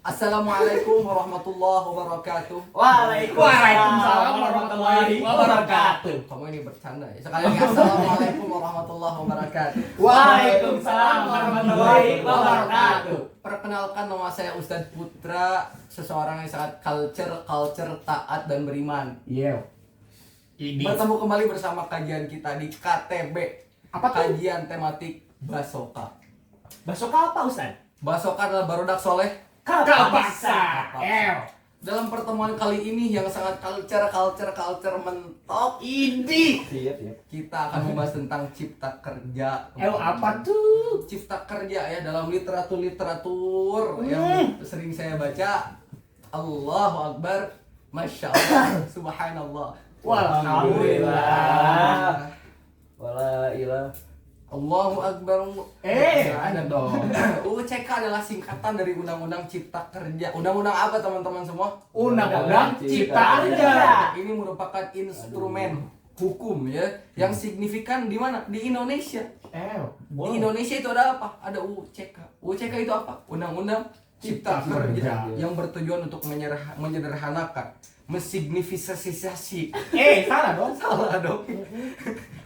Assalamualaikum warahmatullahi wabarakatuh. Waalaikumsalam warahmatullahi wabarakatuh. Kamu ini bercanda ya? Sekali lagi assalamualaikum warahmatullahi wabarakatuh. Waalaikumsalam warahmatullahi wabarakatuh. Perkenalkan, nama saya Ustadz Putra, seseorang yang sangat culture, taat dan beriman. Iya. Bertemu kembali bersama kajian kita di KTB. Apa tuh? Kajian tematik Basoka. Basoka apa, Ustaz? Basoka adalah barodak soleh. Kapaksa. Dalam pertemuan kali ini yang sangat culture mentok, Ini. kita akan membahas tentang cipta kerja. Apa tuh? Cipta kerja ya, dalam literatur yang sering saya baca. Allahu Akbar, Masya Allah, Subhanallah, Walhamdulillah. Wala ilah. Allahu Akbar. Ada dong. UCK adalah singkatan dari Undang-Undang Cipta Kerja. Undang-undang apa teman-teman semua? Undang-undang Cipta Kerja. Ini merupakan instrumen hukum ya yang signifikan di mana? Di Indonesia. Di Indonesia itu ada apa? Ada UCK. UCK itu apa? Undang-Undang Cipta Kerja yang bertujuan untuk menyederhanakan, mensignifikasi, salah dong,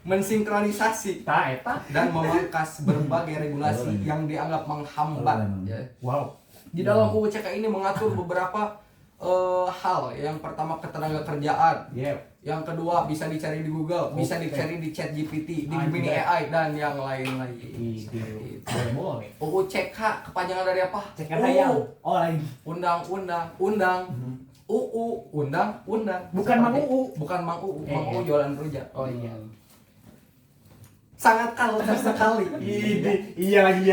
mensinkronisasi dan memangkas berbagai regulasi yang dianggap menghambat. Ya. Wow. Di dalam UCK ini mengatur beberapa hal. Yang pertama, ketenaga kerjaan. Yang kedua, bisa dicari di Google, bisa dicari di ChatGPT, di Gemini AI dan yang lain-lain. Boleh. UCK kepanjangan dari apa? Cekan ayam. Oh, lain. Undang-undang. Undang-undang. Bukan Mang UU. Bukan Mang UU. Mang UU jualan rujak. Oh iya. Sangat culture sekali. Iya lagi.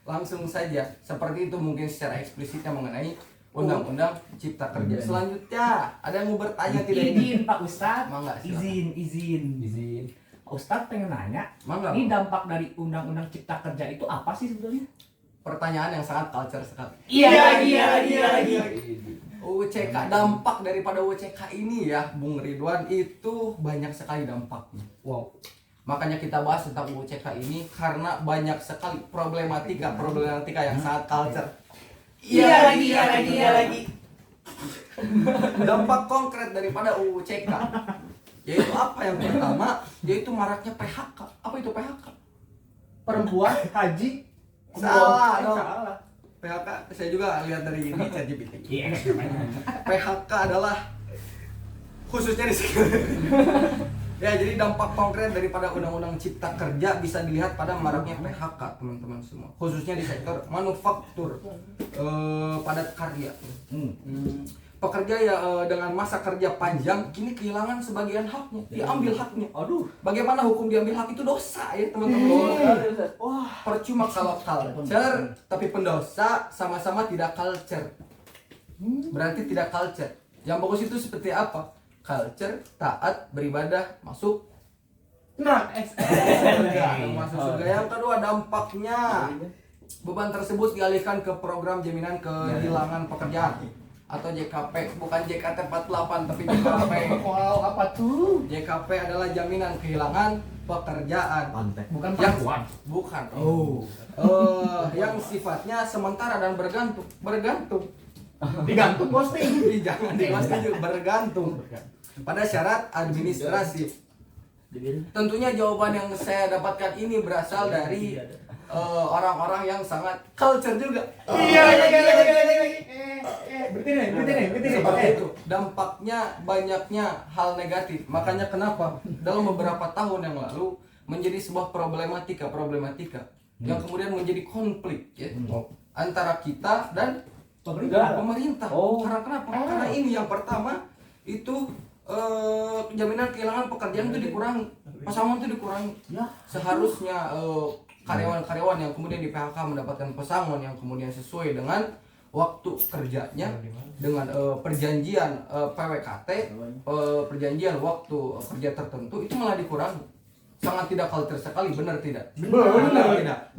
Langsung saja, seperti itu mungkin secara eksplisitnya mengenai Undang-Undang Cipta Kerja. Selanjutnya, ada yang mau bertanya tidak? Izin Pak Ustadz. Mangga, silakan. Izin. Pak Ustadz pengen nanya. Mangga. Ini dampak dari Undang-Undang Cipta Kerja itu apa sih sebetulnya? Pertanyaan yang sangat culture sekali. Iya. UCK, dampak daripada UCK ini ya, Bung Ridwan, itu banyak sekali dampaknya. Wow. Makanya kita bahas tentang UCK ini karena banyak sekali problematika yang sangat culture. Iya lagi. Dampak konkret daripada UCK yaitu apa? Yang pertama, yaitu maraknya PHK. Apa itu PHK? Perempuan haji. Salah dong. Salah. PHK saya juga lihat dari ini ChatGPT. Iya. PHK adalah khususnya di sini. Ya, jadi dampak konkret daripada Undang-Undang Cipta Kerja bisa dilihat pada maraknya PHK, teman-teman semua. Khususnya di sektor manufaktur, padat karya. Pekerja ya dengan masa kerja panjang kini kehilangan sebagian haknya, diambil haknya. Aduh. Bagaimana hukum diambil hak itu dosa ya, teman-teman. Wah, percuma kalau culture tapi pendosa sama-sama tidak culture. Berarti tidak culture. Yang bagus itu seperti apa? Culture, taat, beribadah, masuk surga. Masuk surga. Yang kedua, dampaknya beban tersebut dialihkan ke program jaminan kehilangan pekerjaan atau JKP, bukan JKT48 tapi JKP. Wow, apa tuh? JKP adalah jaminan kehilangan pekerjaan. Bukan Yang perempuan. bukan. Oh. Yang sifatnya sementara dan bergantung. Digantung posting. Jangan dipastikan bergantung pada syarat administrasi. Tentunya jawaban yang saya dapatkan ini berasal dari orang-orang yang sangat culture juga. Iya. Berarti. Seperti itu. Dampaknya banyaknya hal negatif. Makanya kenapa dalam beberapa tahun yang lalu menjadi sebuah problematika yang kemudian menjadi konflik ya, antara kita dan pemerintah. Karena kenapa? Karena ini yang pertama itu jaminan kehilangan pekerjaan itu dikurangi, pesangon itu dikurangi. Seharusnya karyawan-karyawan yang kemudian di PHK mendapatkan pesangon yang kemudian sesuai dengan waktu kerjanya, dengan perjanjian PWKT, perjanjian waktu kerja tertentu, itu malah dikurangi. Sangat tidak culture sekali, benar tidak? Benar tidak?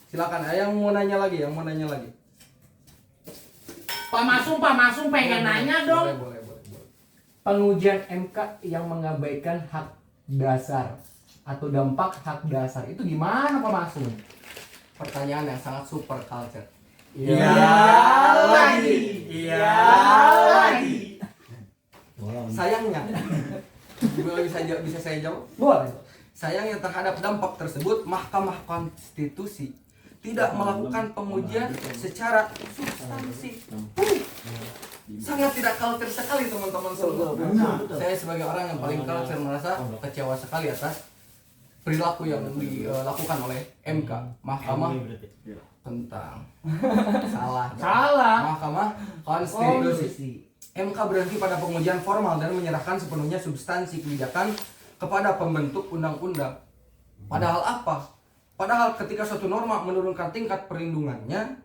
Silakan, yang mau nanya lagi. Pak Masum pengen nanya dong. Boleh. Pengujian MK yang mengabaikan hak dasar atau dampak hak dasar itu gimana Pak Masum? Pertanyaan yang sangat super culture. Iya lagi. Sayangnya, bisa saya jawab? Boleh. Sayangnya terhadap dampak tersebut, Mahkamah Konstitusi tidak melakukan pengujian secara substansi. Sangat tidak culture sekali teman-teman semua. Saya sebagai orang yang paling culture merasa kecewa sekali atas perilaku yang dilakukan oleh MK, Mahkamah tentang salah Mahkamah Konstitusi. MK berhenti pada pengujian formal dan menyerahkan sepenuhnya substansi kebijakan kepada pembentuk undang-undang. Padahal apa? Padahal ketika suatu norma menurunkan tingkat perlindungannya,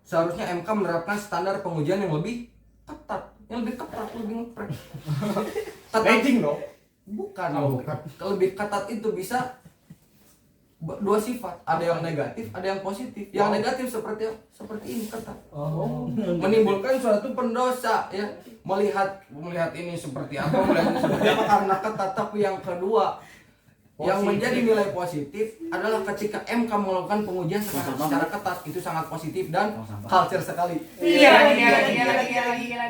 seharusnya MK menerapkan standar pengujian yang lebih ketat, lebih ngepres. Raging dong. Bukan. Bukan. Lebih ketat itu bisa dua sifat, ada yang negatif, ada yang positif. Yang negatif seperti ini ketat. Menimbulkan suatu pendosa ya. Melihat ini seperti apa, melihat ini seperti apa karena ketat. Tapi yang kedua yang menjadi nilai positif adalah ketika MK melakukan pengujian secara ketat, itu sangat positif dan culture sekali. Iya.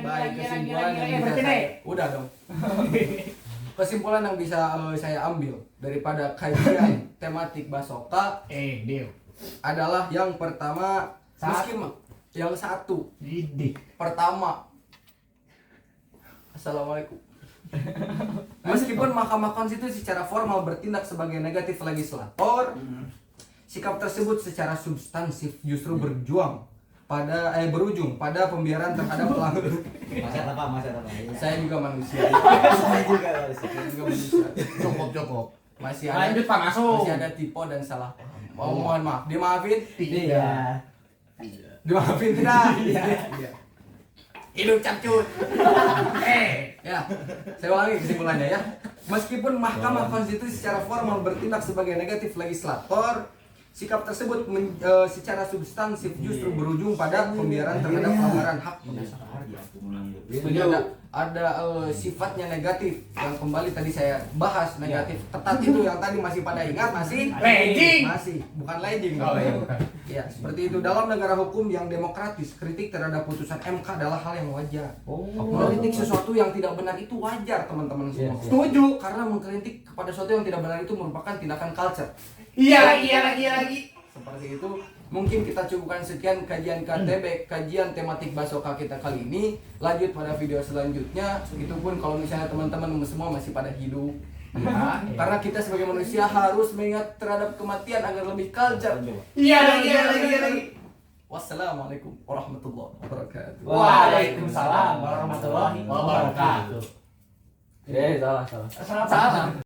Baik, kesimpulan yang bisa saya, udah dong. Kesimpulan yang bisa saya ambil daripada kajian tematik Basoka Deal. adalah yang pertama, yang satu. Pertama, Assalamualaikum. Meskipun Mahkamah Konstitusi secara formal bertindak sebagai negatif legislator, sikap tersebut secara substansif justru berujung pada pembiaran terhadap pelanggar. Masa apa? Saya juga manusia. Saya juga manusia. Cukup. Masih ada Lanjut Pak Masum. masih ada tipe dan salah paham. Mohon maaf. Dimaafin? Iya. Dimaafin tidak? Iya. Hidup capcut. Ya, saya ulangi kesimpulannya ya. Meskipun Mahkamah Konstitusi secara formal bertindak sebagai negatif legislator, sikap tersebut secara substansif justru berujung pada pembiaran terhadap pelanggaran hak dasar. Jadi ada sifatnya negatif yang kembali tadi saya bahas negatif ketat itu yang tadi masih pada ingat masih bukan legging. Ya seperti itu dalam negara hukum yang demokratis kritik terhadap putusan MK adalah hal yang wajar. Mengkritik sesuatu yang tidak benar itu wajar teman-teman semua. Setuju. Karena mengkritik kepada sesuatu yang tidak benar itu merupakan tindakan culture. Iya lagi. Seperti itu. Mungkin kita cukupkan sekian kajian KTB, kajian tematik Basoka kita kali ini. Lanjut pada video selanjutnya. Itu pun kalau misalnya teman-teman semua masih pada hidup. Ya, karena kita sebagai manusia harus mengingat terhadap kematian agar lebih culture. Iya lagi. Wassalamualaikum warahmatullahi wabarakatuh. Waalaikumsalam warahmatullahi wabarakatuh. Salah. Salah.